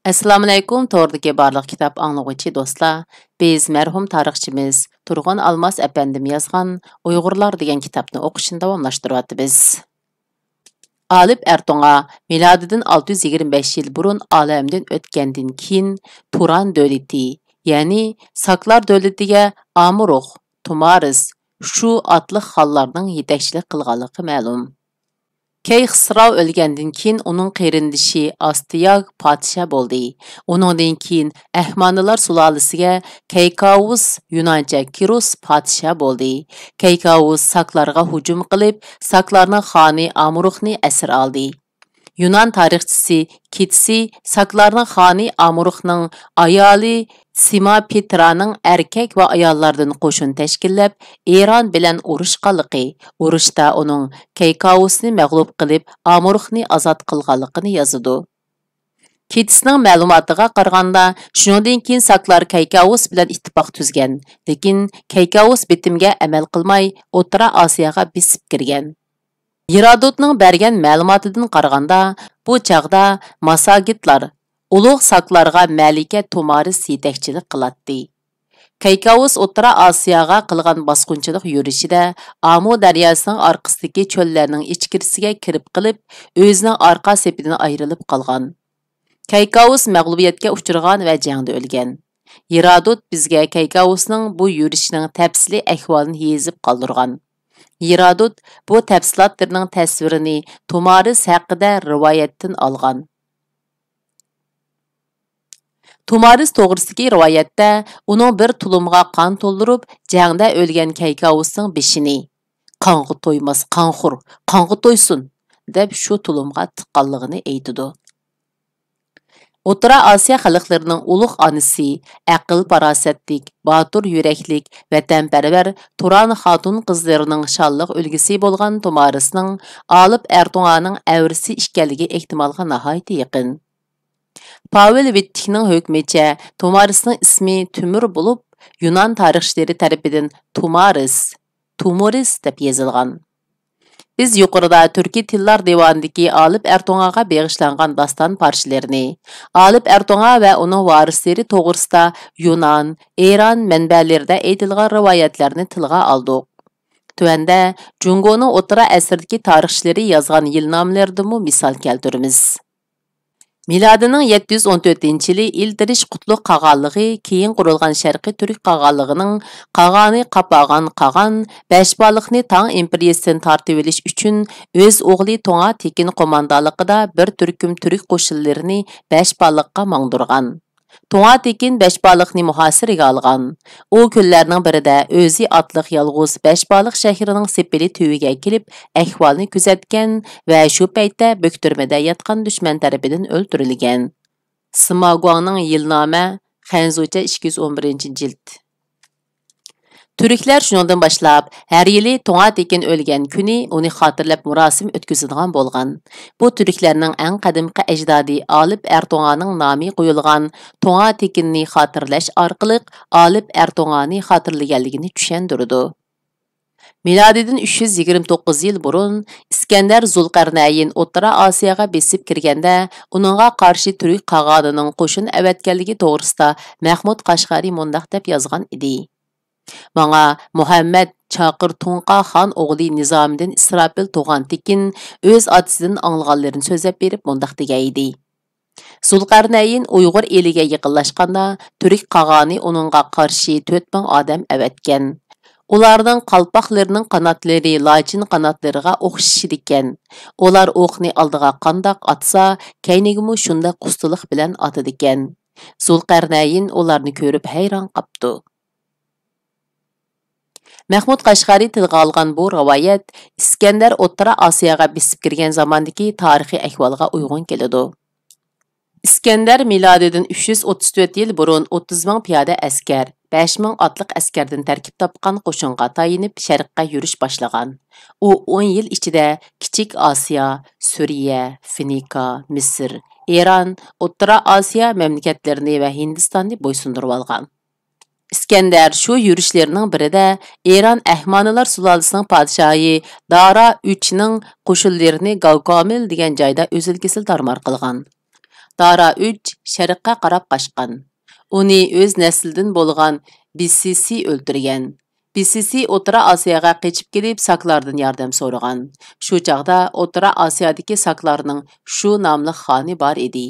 Assalomu alaykum, to'g'ridagi barliq kitob anglag'uvchi do'stlar. Biz mərhum tarixchimiz Turg'un Almas əpəndim yazgan Uyg'urlar degan kitobni o'qishni davomlashtiryapmiz. Alip Ertonga milodidan 625 yil burun olamdan o'tgandan keyin Turan davlati, ya'ni Saklar davlatiga Amurux, Tumaris shu atliq xonlarning yetakchilik qilganligi ma'lum. Key Xisrav o'lgandan keyin uning qerindishi Astiyag podsha bo'ldi. Uningdan keyin Ahmanilar sulolasiga Keykavus, Yunoncha Kirus podsha bo'ldi. Keykavus Saklarga hujum qilib, Saklarning xoni Amuruxni asir oldi. Yunan tarixchisi Kitsi Saklarning xoni Amuruxning ayoli Simapitraning erkak va ayollardan qo'shin tashkillab, Eron bilan urushganligi, urushda uning Keykavusni mag'lub qilib, Amuruxni ozod qilganligini yozadi. Kitsning ma'lumotiga qaraganda, shundan keyin Saklar Keykavus bilan ittifoq tuzgan, lekin Keykavus bitimga amal qilmay, O'rta Osiyoga bisib kirgan. Herodotning bergan ma'lumotidan qaraganda, bu chaqda Masagitlar ulug' Saklarga Malika Tumaris yetakchilik qiladi. Keykavus O'rta Osiyoga qilgan bosqinchilik yurishida Amu daryosining orqasidagi cho'llarning ichkirisiga kirib qilib, o'zining orqa sepidan ayrilib qolgan. Keykavus mag'lubiyatga uchragan va jangda o'lgan. Herodot bizga Keykavusning bu yurishining tafsili ahvolini yezib qoldirgan. Herodot bu tafsilotlarning tasvirini Tumaris haqida rivoyatdan olgan. Tumaris to'g'risidagi rivoyatda uning bir tulumga qon to'ldirib, jangda o'lgan Keykavusning beshini "Qonga to'ymas qonxur, qonga to'ysun" deb shu tulumga tiqqanligini aytidi. O'rta Osiyo xalqlarining ulug' onasi, aql farosatlik, botur yuraklik, vatanparvar Turan xotun qizlarining shonliq ulgisi bo'lgan Tumarisning Alip Erdo'g'anning avrisi ekanligi ehtimolga nihoyat yaqin. Pavel Vittikning hukmicha Tumarisning ismi Tümür bo'lib, Yunan tarixchilari tarafidan Tumuris deb yozilgan. Biz yuqorida Turkiy tillar devonidagi Alip Erdo'g'aga bag'ishlangan daston parchalarini, Alip Erdo'g'a va uning varislari to'g'risida Yunan, Eron manbalarida aytilgan rivoyatlarni tilga oldik. Tuanda Jungoning o'rta asrdagi tarixchilari yozgan yilnomalaridami misol keltiramiz. Milodining 714-yili Ildirish Qutlug' qag'onligi keyin qurilgan Sharqiy Turk qag'onligining qag'oni qapagan qag'on Beshbaliqni Tang imperiyasidan tortib olish uchun o'z o'g'li To'ng'a Tekin qo'mondonligida bir turkum turk qo'shinlarini Beshbaliqqa mangdirgan. To'ng'a Tekin Beshbaliqni muhosiraga olgan. U kunlarning birida o'zi otliq yolg'iz Beshbaliq shahrining sepili tuviga kelib, ahvolni kuzatgan va shu paytda bo'ktirmada yotgan dushman tarafidan o'ldirilgan. Simoguangning yilnoma, Xanzucha 211-jild. Türkler shundan boshlab har yili To'ng'a Tekin o'lgan kuni uni xotirlab murosim o'tkazadigan bo'lgan. Bu türklarning eng qadimgi ajdodi Alip Erdo'g'aning nomi qo'yilgan To'ng'a Tekinni xotirlash orqali Alip Erdo'g'ani xotirlaganligini tushundirdi. Milodidan 329 yil burun Iskandar Zulqarnayn O'rta Osiyoga besib kirganda, uningga qarshi turk qag'onining qo'shin avatganligi to'g'risida Mahmud Qashqari mundaq deb yozgan edi. Manga Muhammad Chaqir Tunqa xon o'g'li Nizamiddin Israfil To'g'an Tekin o'z otasidan anglaganlarini so'zlab berib mundaq degaydi. Zulqarnayn Uyg'ur eliga yaqinlashganda, turk qag'oni uningga qarshi 4000 odam avatgan. Ularning qalpoqlarining qanotlari lochin qanotlariga o'xshash ekan. Ular o'qni oldiga qandoq atsa, keynigimi shunday qustuliq bilan atadi ekan. Zulqarnayn ularni ko'rib hayron qopdi. Mahmud Qashqari tilga olgan bu rivoyat Iskandar O'rta Osiyoga besib kirgan zamondagi tarixiy ahvolga uyg'un keladi. Iskandar milodidan 334 yil burun 30 ming piyoda askar, 5 ming otliq askardan tarkib topgan qo'shinga tayinib sharqqa yurish boshlagan. U 10 yil ichida Kichik Osiyo, Suriya, Finika, Misr, Eron, O'rta Osiyo mamlakatlarini va Hindistonni bo'ysundirib olgan. Iskandar shu yurishlarining birida Eron Ahmonilar sulolasining podshohi Dara 3ning qo'shinlarini Gavkomil degan joyda o'zilkisil tarmar qilgan. Dara 3 sharqqa qarab qaçqan. Uni o'z nasldan bo'lgan BCC o'ldirgan. BCC O'rta Osiyoga qechib kelib saklardan yordam so'ragan. Shu chaqda O'rta Osiyodagi saklarning shu nomli xoni bor edi.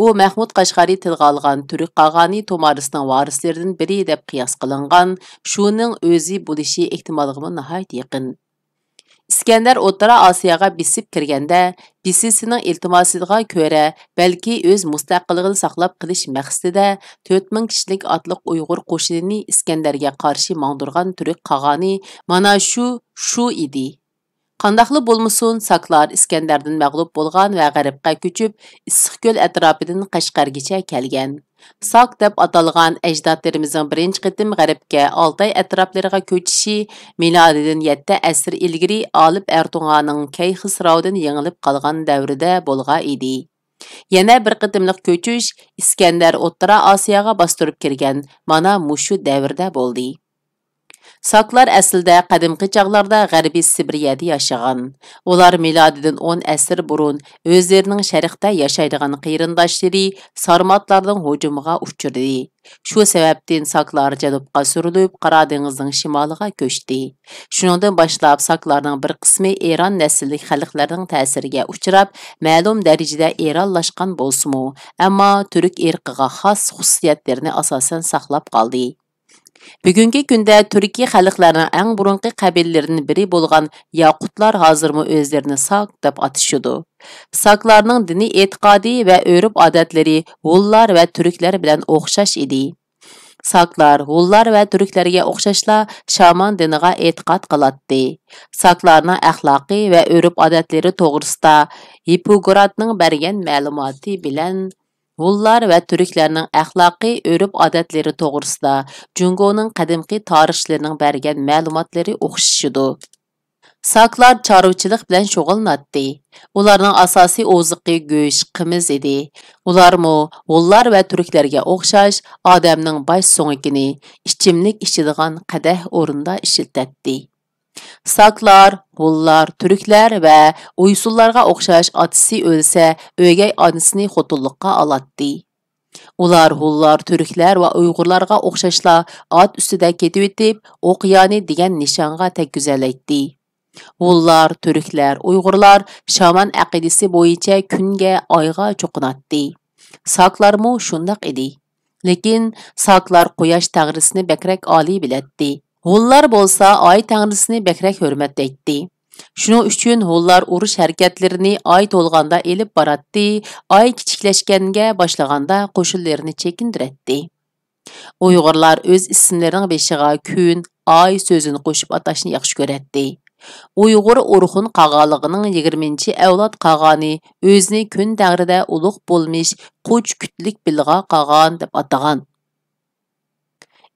U Mahmud Qashqari tilga olgan Turk qag'ani to'marisining varislaridan biri deb qiyos qilingan, shuning o'zi bo'lishi ehtimoliga nihoyat yaqin. İskender O'rta Osiyoga bisib kirganda, BCCning iltimosiga ko'ra, balki o'z mustaqilligini saqlab qilish maqsadida 4000 kishilik otliq Uyg'ur qo'shinini İskenderga qarshi mangdirgan Turk qag'ani mana shu edi. Qandaqlı bo'lmasin, saklar İskenderdan mag'lub bo'lgan va g'arbga ko'chib, Issiqko'l atrofidan Qashqargacha kelgan. Sak deb atalgan ajdodlarimizning birinchi qitim g'arbga Oltay atroflariga ko'chishi milodidan 7 asr ilgari Olib Erdo'g'anning Kayxisrovdan yengilib qolgan davrida bo'lgan edi. Yana bir qitimliq ko'chish İskender O'rta Osiyoga bostirib kirgan mana mushu davrda bo'ldi. Saklar aslida qadimgi chaqlarda G'arbiy Sibiriyada yashagan. Ular milodidan 10 asr burun o'zlarining sharqda yashaydigan qarindoshlari sarmatlarning hujumiga uchradi. Shu sababdan saklar janubga surilib, Qora dengizning shimoliga ko'chdi. Shuningdan boshlab saklarning bir qismi Eron naslli xalqlarning ta'siriga uchrab, ma'lum darajada eronlashgan bo'lsa-mu, ammo turk irqiga xos xususiyatlarini asosan saqlab qoldi. Bugungi kunda Turkiya xalqlarining eng burunqi qabilalarining biri bo'lgan Yaqutlar hozirmi o'zlarini sak deb atashadi. Saklarning diniy e'tiqodi va urf-odatlari Hunlar va turklar bilan o'xshash edi. Saklar Hunlar va turklarga o'xshashla shaman diniga e'tiqod qiladi. Saklarning axloqiy va urf-odatlari to'g'risida Hippokratning bergan ma'lumoti bilan Hunlar va turklarning axloqiy urf-odatlari to'g'risida Jungoning qadimgi tarixchilarining bergan ma'lumotlari o'xshashidi. Saklar chorvachilik bilan shug'ullanadi. Ularning asosiy oziqi go'sht, qimiz edi. Ularmo Hunlar va turklarga o'xshash odamning bosh so'ngikini ichimlik ichadigan qadah o'rinda ishlatadi. Saklar, Hunlar, turklar va uysullarga o'xshash otasi o'lsa, o'gay onasini xotinlikqa oladi. Ular Hunlar, turklar va Uyg'urlarga o'xshashla ot ustida ketib o'tib, o'qyoni degan nishonga tekkizaladi. Hunlar, turklar, Uyg'urlar shaman aqidasi bo'yicha kunga, oyga cho'qinadi. Saklarmo shundaq edi. Lekin saklar quyosh tangrisini bakrak oliy biladi. Hunlar bo'lsa oy tangrisini bakrak hurmatlaydi. Shuning uchun Hunlar urush harakatlarini oy to'lganda elib boradi, oy kichiklashganga boshlaganda qo'shinlarini chekindiradi. Uyg'urlar o'z ismlarining beshiga kun, oy so'zini qo'shib atashni yaxshi ko'radi. Uyg'ur Urxun qag'aligining 20-avlod qag'ani o'zini kun davrida ulug' bo'lmish qo'ch kutlik bilg'a qag'an deb atagan.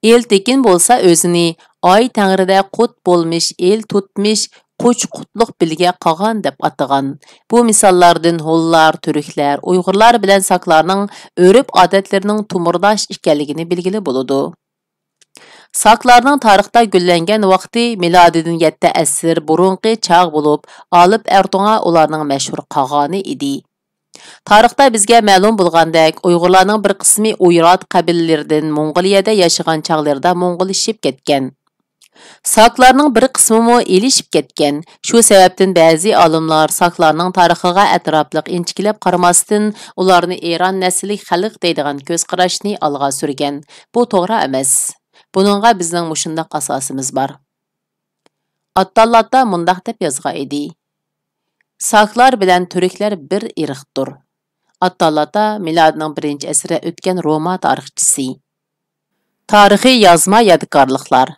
El tekin bo'lsa o'zini oy tangrida qut bo'lmish el tutmish qo'ch qutlug' bilga qag'an deb atagan. Bu misollardan Hunlar, turklar, Uyg'urlar bilan saklarning urf-odatlarining tumurdash ekanligini belgili bo'ladi. Saklarning tarixda gullangan vaqti milodidan 7 asr burunqi chaq bo'lib, Olib Erdo'g'an ularning mashhur qag'ani edi. Tarixda bizga ma'lum bo'lgandek, Uyg'urlarning bir qismi Uyrat qabilalaridan Mong'oliyada yashagan chaqlarda Mong'olishib ketgan. Saklarning bir qismi elishib ketgan. Shu sababdan ba'zi olimlar saklarning tarixiga atrofliq inchikilab qaramasdan ularni Eron naslli xalq deydigan ko'z qarashni olg'a surgan. Bu to'g'ri emas. Buningga bizning mushundaq asosimiz bor. At-Tallatda mundaq deb yozgan edi. Saklar bilan turklar bir irqdir. At-Tallatda milodning 1-asrda o'tgan Roma tarixchisi. Tarixiy yozma yodgorliklar.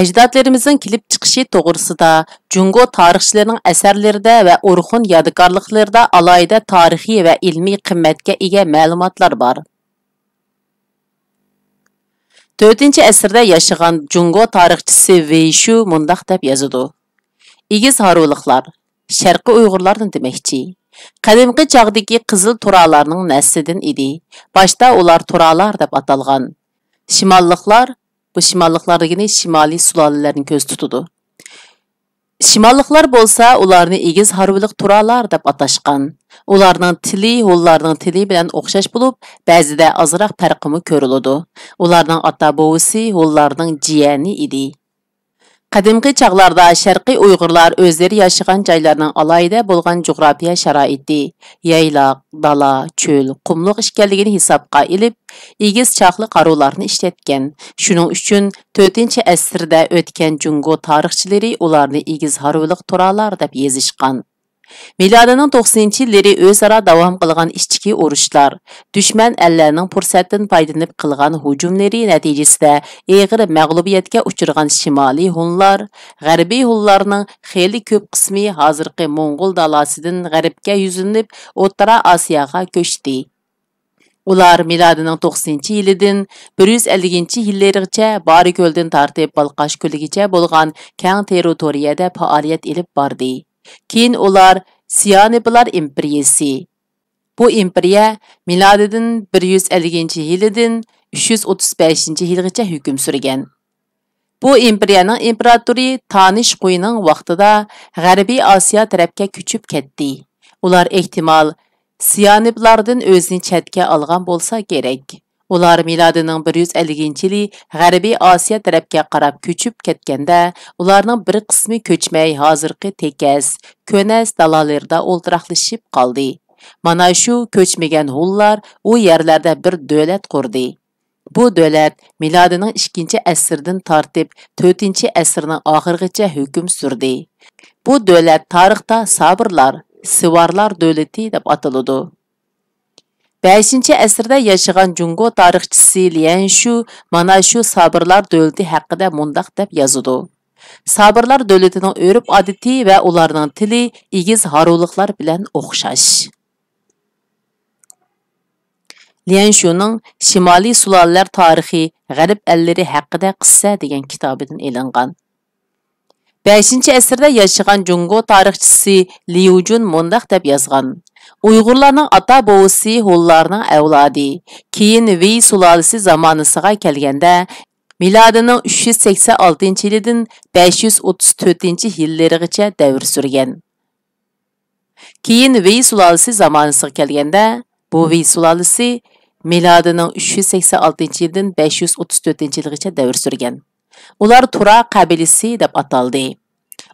Ajdodlarimizning kelib chiqishi to'g'risida Jungo tarixchilarining asarlarida va Urxun yodgorliklarida alohida tarixiy va ilmiy qimmatga ega ma'lumotlar bor. 4-asrda yashagan Jungo tarixchisi Veyshu mundaq deb yozadi. Egiz Haruliqlar, Sharqiy Uyg'urlardan demakchi. Qadimgi chog'dagi qizil turalarning naslidan edi. Boshda ular turalar deb atalgan. Shimolliqlar, bu shimolliqlar degani shimoliy sulolalarni ko'z tutadi. Shimolliqlar bo'lsa, ularni egiz Haruliq turalar deb atashgan. Ularning tili hunlarning tili bilan o'xshash bo'lib, ba'zida ozroq farqimi ko'riladi. Ularning ota-bovisi hunlarning jiyani edi. Qadimgi chaqlarda Sharqiy Uyg'urlar o'zlari yashagan joylarning alohida bo'lgan jo'g'rafiya sharoiti, yayloq, dala, cho'l, qumliq ekanligini hisobga olib, egiz chaqli qarovlarni ishlatgan. Shuning uchun 4-asrda o'tgan Jungo tarixchilari ularni egiz harviliq turalar deb yozishgan. Milodining 90-yillari o'zaro davom qilgan ichki urushlar, dushman ellarning fursatdan foydalanib qilgan hujumlari natijasida og'ir mag'lubiyatga uchragan Shimoliy hunlar, G'arbiy hunlarning xeyli ko'p qismi hozirgi Mo'ng'ul dalasidan g'arbga yuzinib, O'rta Osiyoga ko'chdi. Ular milodining 90-yilidan 150-yillarigacha Boriko'ldan tortib Balqash ko'ligacha bo'lgan keng territoriyada faoliyat olib bordi. Keyin ular Siyoniblar imperiyasi. Bu imperiya milodidan 150-yilidan 335-yilgacha hukm surgan. Bu imperiyaning imperatori Tanish Quyning vaqtida G'arbiy Osiyo tarafga ko'chib ketdi. Ular ehtimol Siyoniblardan o'zini chetga olgan bo'lsa kerak. Ular milodining 150-yili G'arbiy Osiyo tarafga qarab ko'chib ketganda, ularning bir qismi ko'chmay hozirgi Tekaz, Ko'nas dalalarida o'ltiraqlashib qoldi. Mana shu ko'chmagan hunlar u yerlarda bir davlat qurdi. Bu davlat milodining 2-asrdan tortib 4-asrning oxirigacha hukm surdi. Bu davlat tarixda Sabirlar, Sivarlar davlati deb ataladi. 5-asrda yashagan Jungo tarixchisi Lian Shu mana shu Sabirlar davlati haqida mundaq deb yozadi. Sabirlar davlatining urf-odati va ularning tili egiz haruliqlar bilan o'xshash. Lian Shuning Shimoliy sulolalar tarixi G'arb ellari haqida qissa degan kitobidan elingan. 5-asrda yashagan Jungo tarixchisi Liu Jun mundaq deb yozgan. Uyg'urlarning ota-bovisi hunlarning avlodi. Keyin Wei sulolasi zamonasiga kelganda, milodining 386-yilidan 534-yillarigacha davr surgan. Keyin Wei sulolasi zamonasiga kelganda, bu Wei sulolasi milodining 386-yildan 534-yilgacha davr surgan. Ular Tura qabilasi deb ataldi.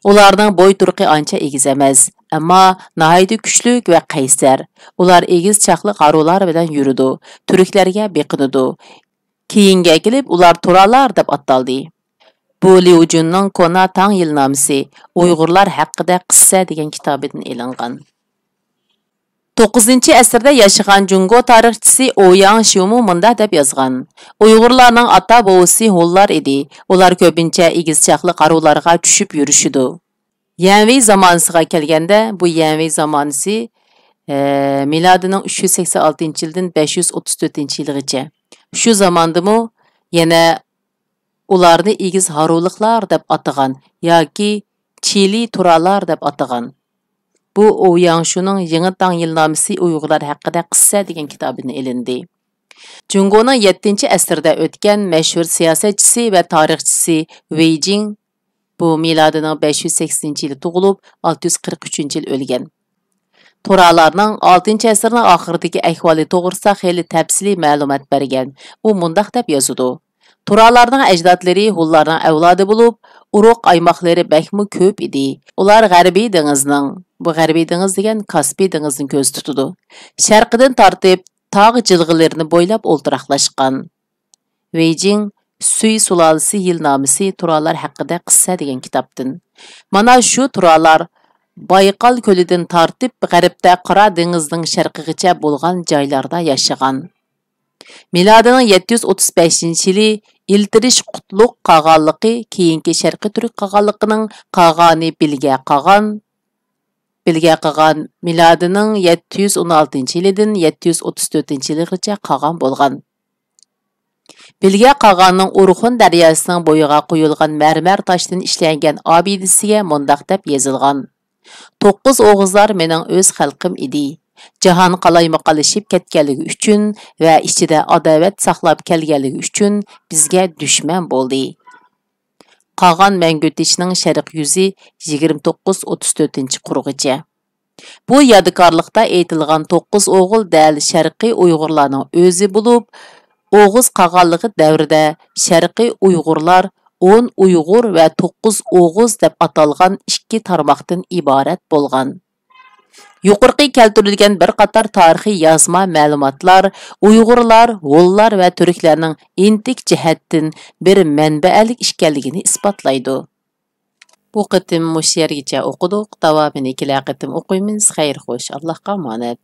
Ularning bo'y turqi ancha egiz emas, ammo nihoyatda kuchli va qaysar. Ular egiz chaqli qarovlar bilan yuridi, turklarga beqinadi. Keyinga kelib ular Turalar deb ataldi. Bu Liu Junning Kona Tang yilnomasi Uyg'urlar haqida qissa degan kitobidan elingan. 9-asrda yashagan Jungo tarixchisi Ouyang Xiumu munda deb yozgan. Uyg'urlarning ota-bovisi hunlar edi. Ular ko'pincha egiz chaqli qarovlarga tushib yurishidi. Yanvi zamonasiga kelganda, bu Yanvi zamonasi milodining 386-yildan 534-yilgacha. Shu zamondami yana ularni egiz haruliqlar deb atagan yoki Chili Turalar deb atagan. Bu Ouyang Shuning Yangi Tang yilnomasi Uyg'urlar haqida qissa degan kitobidan elindi. Jungoning 7-asrda o'tgan mashhur siyosatchisi va tarixchisi Wei Jing bu milodining 580-yili tug'ilib, 643-yil o'lgan. Turalarning 6-asrning oxiridagi ahvoli to'g'risida xeyli tafsiliy ma'lumot bergan. U mundaq deb yozadi. Turalarning ajdodlari hunlarning avlodi bo'lib, uruq aymoqlari bakmi ko'p edi. Ular G'arbiy dengizning, bu G'arbiy dengiz degan Kaspiy dengizini ko'z tutadi. Sharqidan tortib tog' jilg'ilarini bo'ylab o'ltiraqlashgan. Wei Jing Sui sulolasi yilnomasi Turalar haqida qissa degan kitobdan. Mana shu Turalar Bayqal ko'lidan tortib g'arbda Qora dengizining sharqigacha bo'lgan joylarda yashagan. Milodining 735-yili iltirish qutlug' qag'onligi keyingi Sharqiy Turk qag'onligining qag'oni Bilga qag'on milodining 716-yilidan 734-yilgacha qag'on bo'lgan. Bilga qag'onning Urxun daryosining bo'yiga qo'yilgan marmar toshdan ishlangan obidasiga mundaq deb yozilgan. 9 o'g'izlar mening o'z xalqim edi. Jahon qalaymoqalashib ketganligi uchun va ichida adovat saqlab kelganligi uchun bizga dushman bo'ldi. Qag'on Mangutishning sharq yuzi 29-34-qurg'icha. Bu yadikarlıqda aytilgan 9 o'g'il dәл Sharqiy Uyg'urlarning o'zi bo'lib, Oğuz qağanlığı davrida Sharqiy Uyg'urlar 10 Uyg'ur va 9 Oğuz deb atalgan ikki tarmoqdan iborat bo'lgan. Yuqorqi keltirilgan bir qator tarixiy yozma ma'lumotlar Uyg'urlar, G'ullar va Turklarning intik jihatdan bir manbaalik ekanligini isbotlaydi. Bu qitim mush yergacha o'qidik. Davomini kelar qitim o'qiymiz. Xayr xo'sh. Allohga omonat.